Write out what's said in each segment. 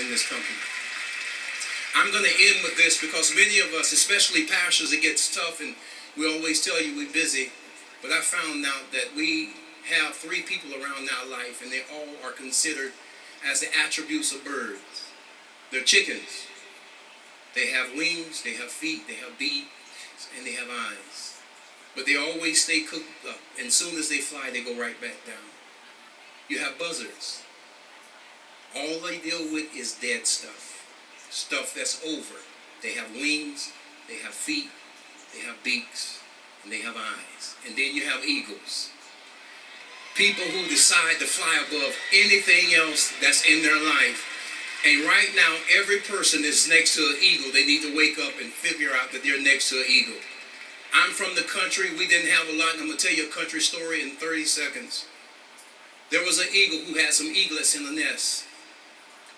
in this company. I'm going to end with this because many of us, especially pastors, it gets tough and we always tell you we're busy. But I found out that we have 3 people around our life and they all are considered as the attributes of birds. They're chickens. They have wings, they have feet, they have beaks, and they have eyes. But they always stay cooked up. And as soon as they fly, they go right back down. You have buzzards. All they deal with is dead stuff. Stuff that's over. They have wings, they have feet, they have beaks, and they have eyes. And then you have eagles. People who decide to fly above anything else that's in their life. And right now, every person that's next to an eagle, they need to wake up and figure out that they're next to an eagle. I'm from the country. We didn't have a lot. And I'm going to tell you a country story in 30 seconds. There was an eagle who had some eaglets in the nest.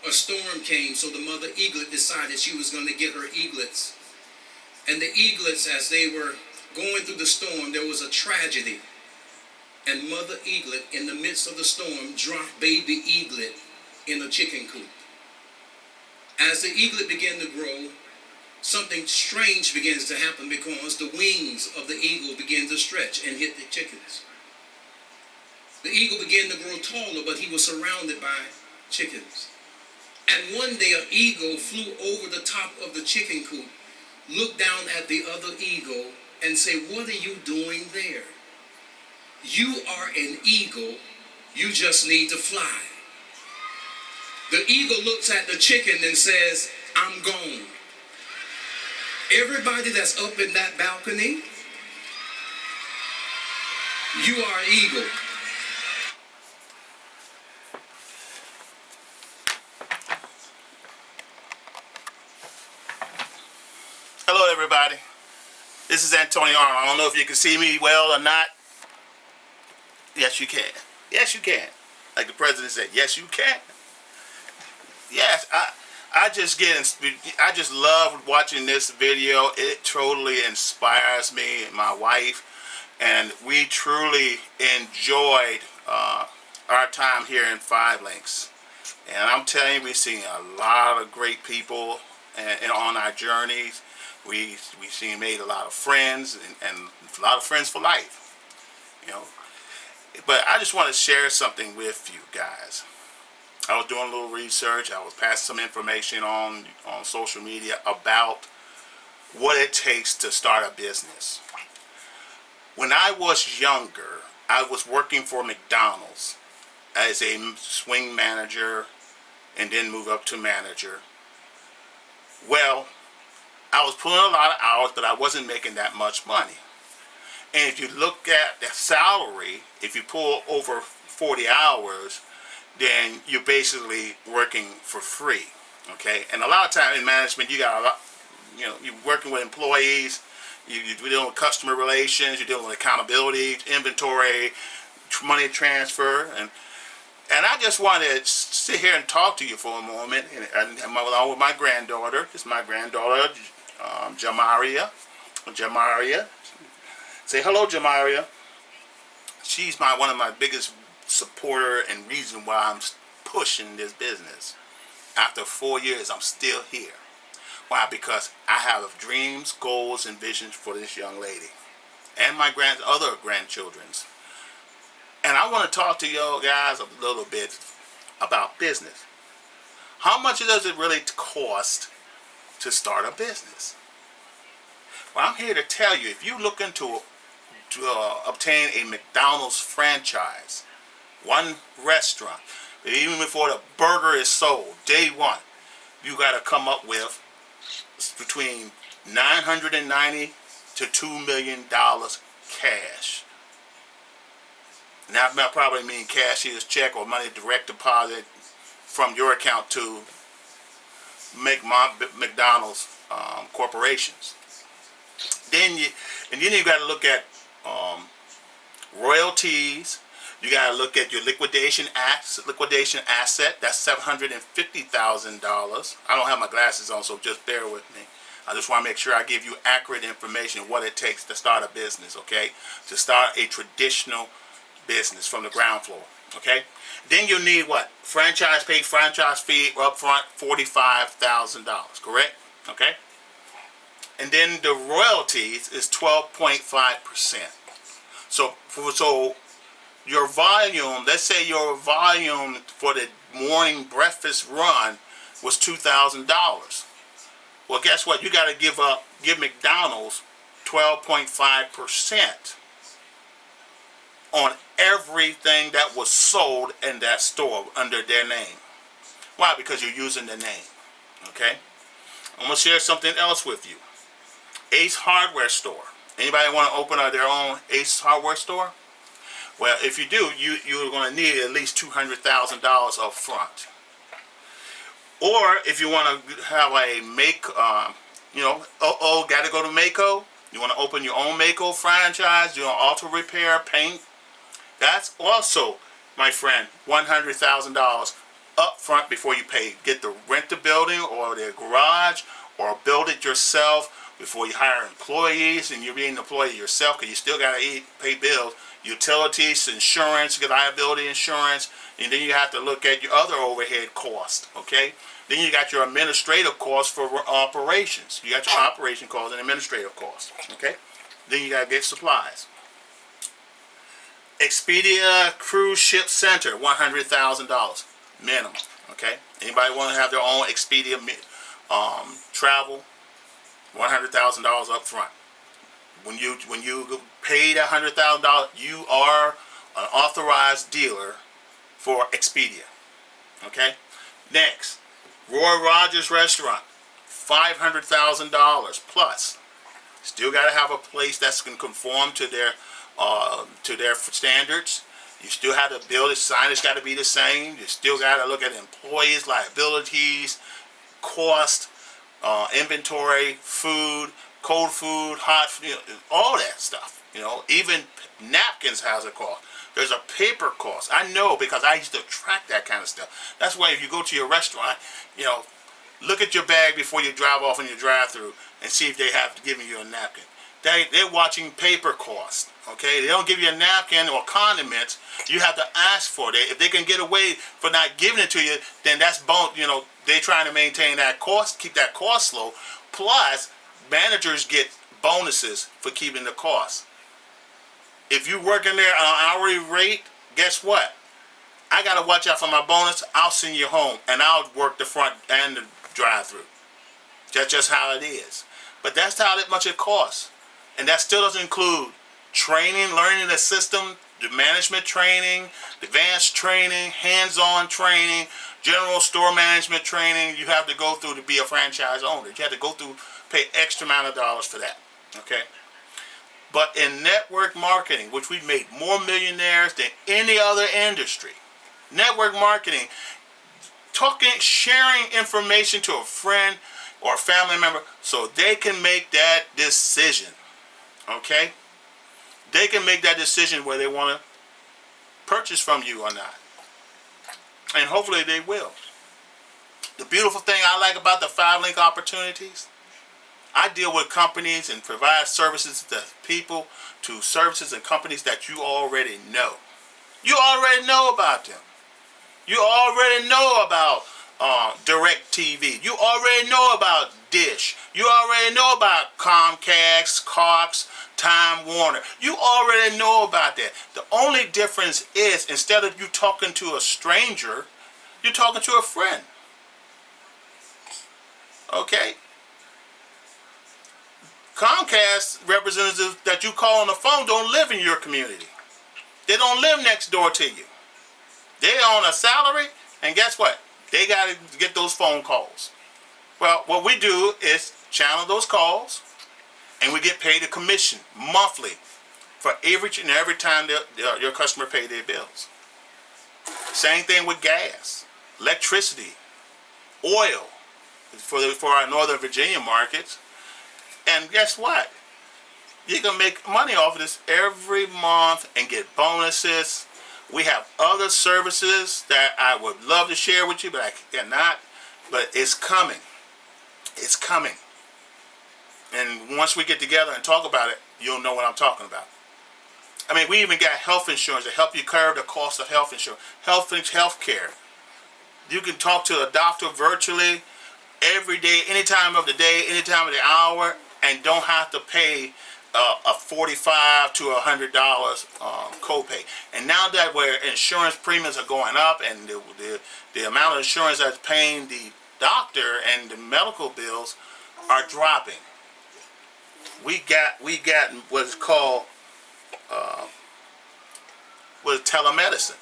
A storm came, so the mother eaglet decided she was going to get her eaglets. And the eaglets, as they were going through the storm, there was a tragedy. And mother eaglet, in the midst of the storm, dropped baby eaglet in a chicken coop. As the eaglet began to grow, something strange begins to happen because the wings of the eagle begin to stretch and hit the chickens. The eagle began to grow taller, but he was surrounded by chickens. And one day an eagle flew over the top of the chicken coop, looked down at the other eagle, and said, "What are you doing there? You are an eagle, you just need to fly." The eagle looks at the chicken and says, "I'm gone." Everybody that's up in that balcony, you are an eagle. Hello everybody, this is Antonio Arnold. I don't know if you can see me well or not. Yes you can. Yes you can. Like the president said, yes you can. Yes, I just love watching this video. It totally inspires me and my wife, and we truly enjoyed our time here in Five Links. And I'm telling you, we've seen a lot of great people and on our journeys. We've made a lot of friends and a lot of friends for life, you know. But I just want to share something with you guys. I was doing a little research. I was passing some information on social media about what it takes to start a business. When I was younger, I was working for McDonald's as a swing manager and then moved up to manager. Well, I was pulling a lot of hours, but I wasn't making that much money. And if you look at the salary, if you pull over 40 hours, then you're basically working for free, okay? And a lot of time in management, you got a lot, you know, you're working with employees, you're dealing with customer relations, you're dealing with accountability, inventory, money transfer, and I just wanted to sit here and talk to you for a moment, and along with my granddaughter. It's my granddaughter, Jamaria. Say hello, Jamaria. She's one of my biggest supporter and reason why I'm pushing this business. After 4 years, I'm still here. Why? Because I have dreams, goals, and visions for this young lady and my other grandchildren's. And I want to talk to you guys a little bit about business. How much does it really cost to start a business? Well, I'm here to tell you, if you're looking to obtain a McDonald's franchise, one restaurant, even before the burger is sold, day one, you got to come up with between $990 to $2 million cash. And that probably mean cashier's check or money direct deposit from your account to McDonald's corporations. Then you got to look at royalties. You got to look at your liquidation asset. That's $750,000. I don't have my glasses on, so just bear with me. I just want to make sure I give you accurate information what it takes to start a business, okay? To start a traditional business from the ground floor, Okay? Then you need what? Franchise fee up front, $45,000, correct? Okay? And then the royalties is 12.5%. So your volume, let's say your volume for the morning breakfast run was $2,000. Well, guess what? You got to give McDonald's 12.5% on everything that was sold in that store under their name. Why? Because you're using the name. Okay? I'm going to share something else with you. Ace Hardware Store. Anybody want to open their own Ace Hardware Store? Well, if you do, you're going to need at least $200,000 up front. Or if you want to have a got to go to Maaco. You want to open your own Maaco franchise, auto repair, paint. That's also, my friend, $100,000 up front before you pay. Rent the building or the garage or build it yourself before you hire employees, and you're being an employee yourself because you still got to pay bills, utilities, insurance, liability insurance, and then you have to look at your other overhead costs, okay? Then you got your administrative costs for operations. You got your operation costs and administrative costs, okay? Then you got to get supplies. Expedia Cruise Ship Center, $100,000 minimum, okay? Anybody want to have their own Expedia travel? $100,000 up front. When you pay that $100,000, you are an authorized dealer for Expedia. Okay. Next, Roy Rogers Restaurant, $500,000 plus. Still got to have a place that's going to conform to their standards. You still have to build it. Signage got to be the same. You still got to look at employees, liabilities, cost. Inventory, food, cold food, hot food, all that stuff. Even napkins has a cost. There's a paper cost. I know because I used to track that kind of stuff. That's why if you go to your restaurant, look at your bag before you drive off in your drive-through and see if they have given you a napkin. They're watching paper costs. Okay, they don't give you a napkin or condiments. You have to ask for it. If they can get away for not giving it to you, then that's they're trying to maintain that cost, keep that cost low. Plus, managers get bonuses for keeping the cost. If you work in there on an hourly rate, guess what? I gotta watch out for my bonus. I'll send you home, and I'll work the front and the drive-through. That's just how it is. But that's how much it costs, and that still doesn't include training, learning the system, the management training, advanced training, hands-on training, general store management training. You have to go through to be a franchise owner. You have to go through, pay extra amount of dollars for that. Okay. But in network marketing, which we've made more millionaires than any other industry, network marketing, sharing information to a friend or a family member so they can make that decision. Okay? They can make that decision whether they want to purchase from you or not. And hopefully they will. The beautiful thing I like about the 5-link opportunities, I deal with companies and provide services to people, to services and companies that you already know. You already know about them. You already know about DirecTV. You already know about Dish. You already know about Comcast, Cox, Time Warner. You already know about that. The only difference is instead of you talking to a stranger, you're talking to a friend. Okay? Comcast representatives that you call on the phone don't live in your community. They don't live next door to you. They're on a salary, and guess what? They got to get those phone calls. Well, what we do is channel those calls, and we get paid a commission monthly for every time your customer pay their bills. Same thing with gas, electricity, oil for our Northern Virginia markets. And guess what? You can make money off of this every month and get bonuses. We have other services that I would love to share with you, but I cannot. But it's coming. It's coming. And once we get together and talk about it, you'll know what I'm talking about. I mean, we even got health insurance to help you cover the cost of health insurance, health care. You can talk to a doctor virtually every day, any time of the day, any time of the hour, and don't have to pay a $45 to $100 copay. And now that where insurance premiums are going up and the amount of insurance that's paying the doctor and the medical bills are dropping, we got what's called telemedicine,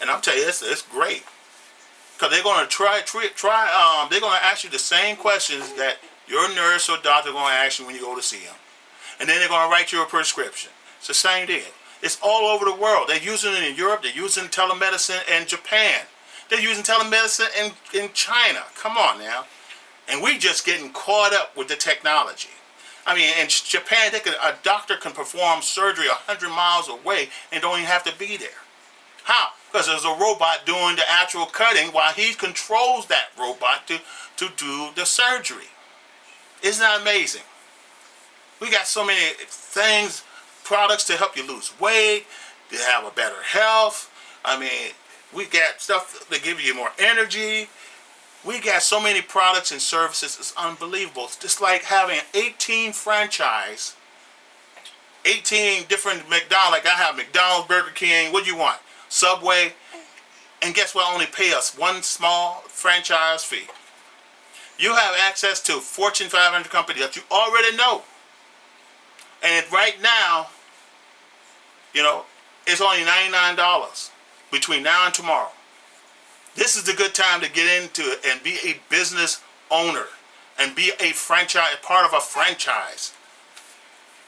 and I'm telling you, it's great. Because they're going to they're going to ask you the same questions that your nurse or doctor are going to ask you when you go to see them. And then they're going to write you a prescription. It's the same deal. It's all over the world. They're using it in Europe. They're using telemedicine in Japan. They're using telemedicine in China. Come on now. And we just getting caught up with the technology. I mean, in Japan, a doctor can perform surgery 100 miles away and don't even have to be there. How? Because there's a robot doing the actual cutting while he controls that robot to do the surgery. Isn't that amazing? We got so many things, products to help you lose weight, to have a better health. I mean, we got stuff to give you more energy. We got so many products and services. It's unbelievable. It's just like having 18 franchise, 18 different McDonald's. Like I have McDonald's, Burger King. What do you want? Subway. And guess what? Only pay us one small franchise fee. You have access to Fortune 500 companies that you already know. And right now, you know, it's only $99 between now and tomorrow. This is the good time to get into it and be a business owner and be a franchise, part of a franchise.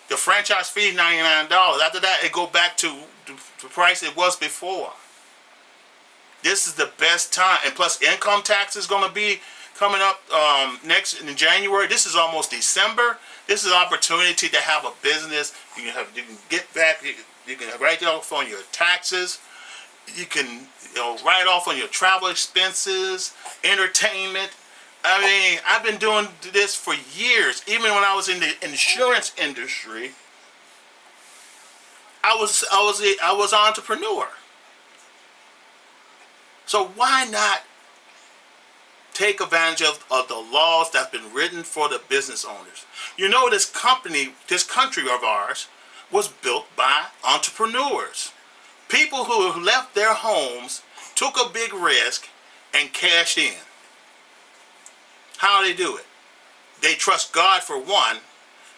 The franchise fee is $99. After that, it go back to the price it was before. This is the best time. And plus, income tax is going to be coming up next in January. This is almost December. This is an opportunity to have a business. You can get back. You can write off on your taxes. You can write off on your travel expenses, entertainment. I mean, I've been doing this for years. Even when I was in the insurance industry, I was an entrepreneur. So why not take advantage of the laws that's been written for the business owners? You know, this country of ours was built by entrepreneurs. People who left their homes, took a big risk, and cashed in. How do they do it? They trust God for one,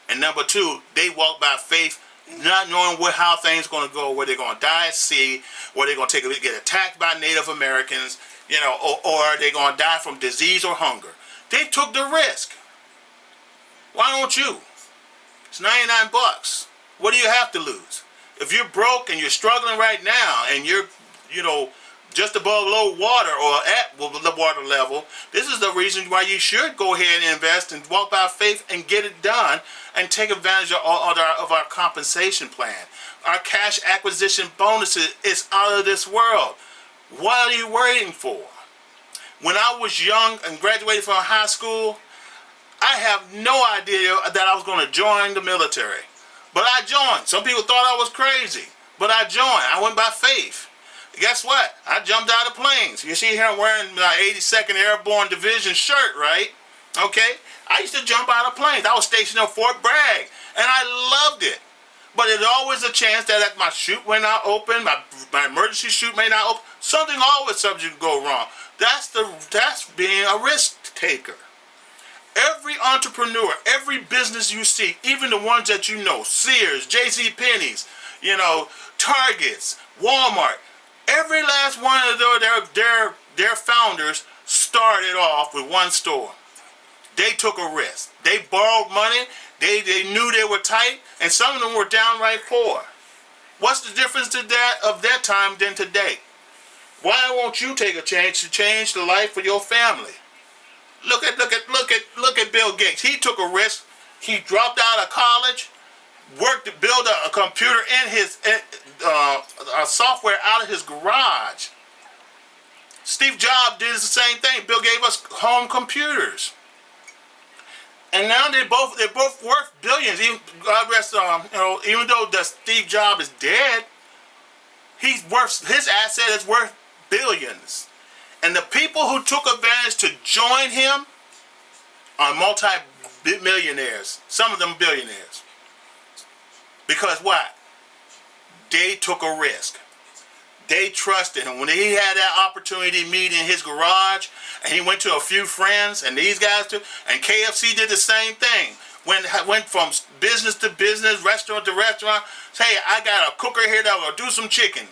and number two, they walk by faith, not knowing how things are going to go, where they're going to die at sea, where they're going to get attacked by Native Americans, or they're going to die from disease or hunger. They took the risk. Why don't you? It's $99. What do you have to lose? If you're broke and you're struggling right now and you're, just above low water or at the water level, this is the reason why you should go ahead and invest and walk by faith and get it done and take advantage of our compensation plan. Our cash acquisition bonuses is out of this world. What are you waiting for? When I was young and graduated from high school, I have no idea that I was going to join the military. But I joined. Some people thought I was crazy, but I joined. I went by faith. Guess what? I jumped out of planes. You see here I'm wearing my 82nd Airborne Division shirt, right? Okay? I used to jump out of planes. I was stationed at Fort Bragg, and I loved it. But there's always a chance that my chute may not open, my emergency chute may not open. Something always subject to go wrong. That's being a risk taker. Every entrepreneur, every business you see, even the ones that you know, Sears, JCPenney's, Targets, Walmart, every last one of their founders started off with one store. They took a risk. They borrowed money. They knew they were tight, and some of them were downright poor. What's the difference of that time than today? Why won't you take a chance to change the life of your family? Look at Bill Gates. He took a risk. He dropped out of college, worked to build a computer in his software out of his garage. Steve Jobs did the same thing. Bill gave us home computers. And now they're both worth billions. Even God rest even though the Steve Jobs is dead, his asset is worth billions. And the people who took advantage to join him are multi-millionaires. Some of them billionaires. Because what? They took a risk. They trusted him. When he had that opportunity to meet in his garage, and he went to a few friends, and these guys too, and KFC did the same thing. Went from business to business, restaurant to restaurant. Say, hey, I got a cooker here that will do some chicken.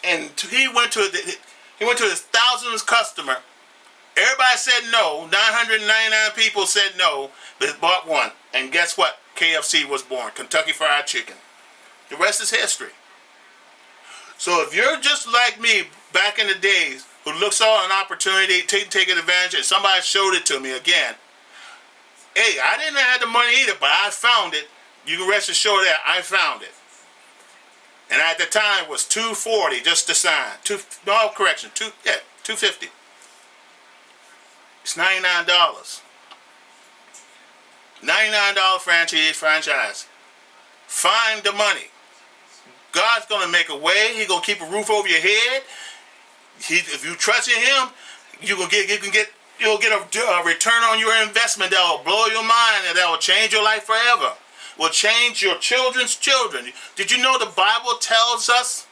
And he went to his 1,000th customer. Everybody said no. 999 people said no, but bought one. And guess what? KFC was born. Kentucky Fried Chicken. The rest is history. So if you're just like me back in the days who saw an opportunity, taking advantage, and somebody showed it to me again, hey, I didn't have the money either, but I found it. You can rest assured that I found it. And at the time it was $240 just to sign. $250. It's $99. $99 franchise. Find the money. God's gonna make a way. He's gonna keep a roof over your head. If you trust in Him, you'll get a return on your investment that will blow your mind and that will change your life forever. Will change your children's children. Did you know the Bible tells us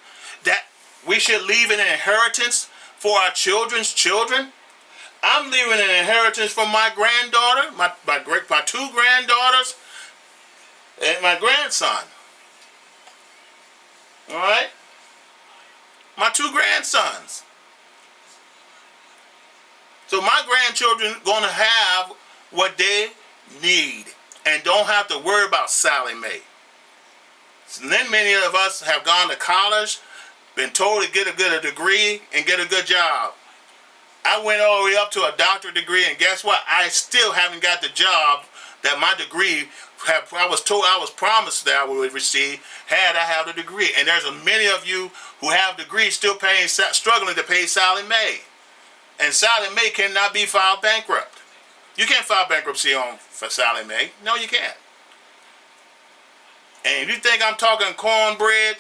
that we should leave an inheritance for our children's children? I'm leaving an inheritance for my granddaughter, my two granddaughters, and my grandson. All right? My two grandsons. So my grandchildren going to have what they need and don't have to worry about Sally Mae. So then many of us have gone to college, been told to get a degree and get a good job. I went all the way up to a doctorate degree, and guess what? I still haven't got the job that my degree I was promised that I would receive had I have the degree. And there's many of you who have degrees still struggling to pay Sally Mae. And Sally Mae cannot be filed bankrupt. You can't file bankruptcy for Sally Mae. No, you can't. And if you think I'm talking cornbread,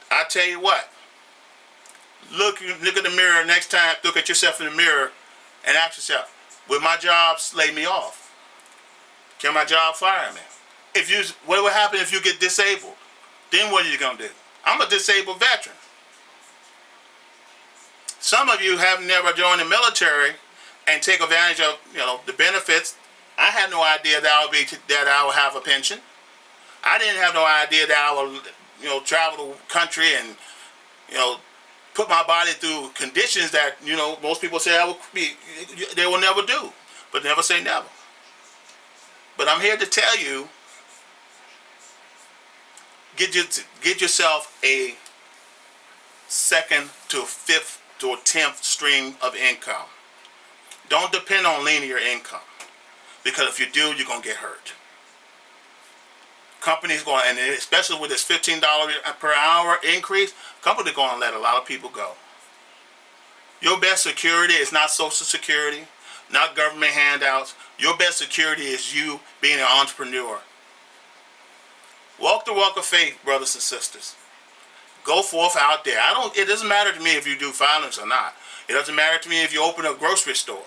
I tell you what. Look at the mirror next time. Look at yourself in the mirror and ask yourself, will my job lay me off? Can my job fire me? What will happen if you get disabled? Then what are you going to do? I'm a disabled veteran. Some of you have never joined the military and take advantage of the benefits. I had no idea that I would have a pension. I didn't have no idea that I would travel the country and put my body through conditions that most people say they will never do, but never say never. But I'm here to tell you, get yourself a second to fifth to 10th stream of income. Don't depend on linear income, because if you do, you're going to get hurt. Companies going, and especially with this $15 per hour increase, companies going to let a lot of people go. Your best security is not Social Security, not government handouts. Your best security is you being an entrepreneur. Walk the walk of faith, brothers and sisters. Go forth out there. It doesn't matter to me if you do violence or not. It doesn't matter to me if you open a grocery store.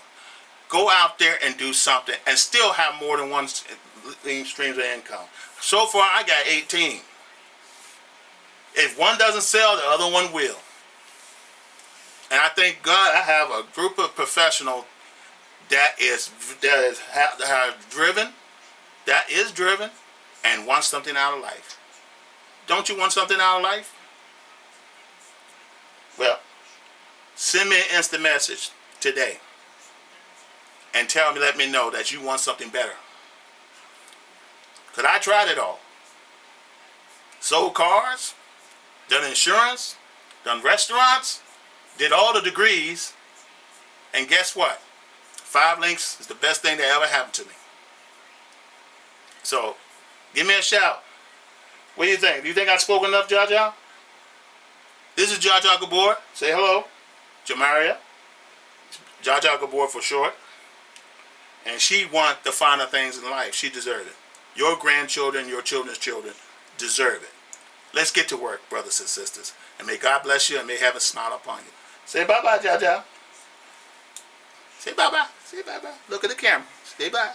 Go out there and do something and still have more than one stream of income. So far, I got 18. If one doesn't sell, the other one will. And I thank God I have a group of professionals that is driven and want something out of life. Don't you want something out of life? Well, send me an instant message today and let me know that you want something better. Because I tried it all. Sold cars, done insurance, done restaurants, did all the degrees, and guess what? 5 links is the best thing that ever happened to me. So, give me a shout. What do you think? Do you think I spoke enough, Jaja? This is Jaja Gabor. Say hello. Jamaria. Jaja Gabor for short. And she wants the finer things in life. She deserves it. Your grandchildren, your children's children deserve it. Let's get to work, brothers and sisters. And may God bless you and may heaven smile upon you. Say bye-bye, Jaja. Say bye-bye. Say bye-bye. Look at the camera. Say bye.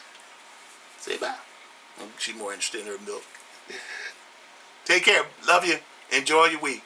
Say bye. She's more interested in her milk. Take care. Love you. Enjoy your week.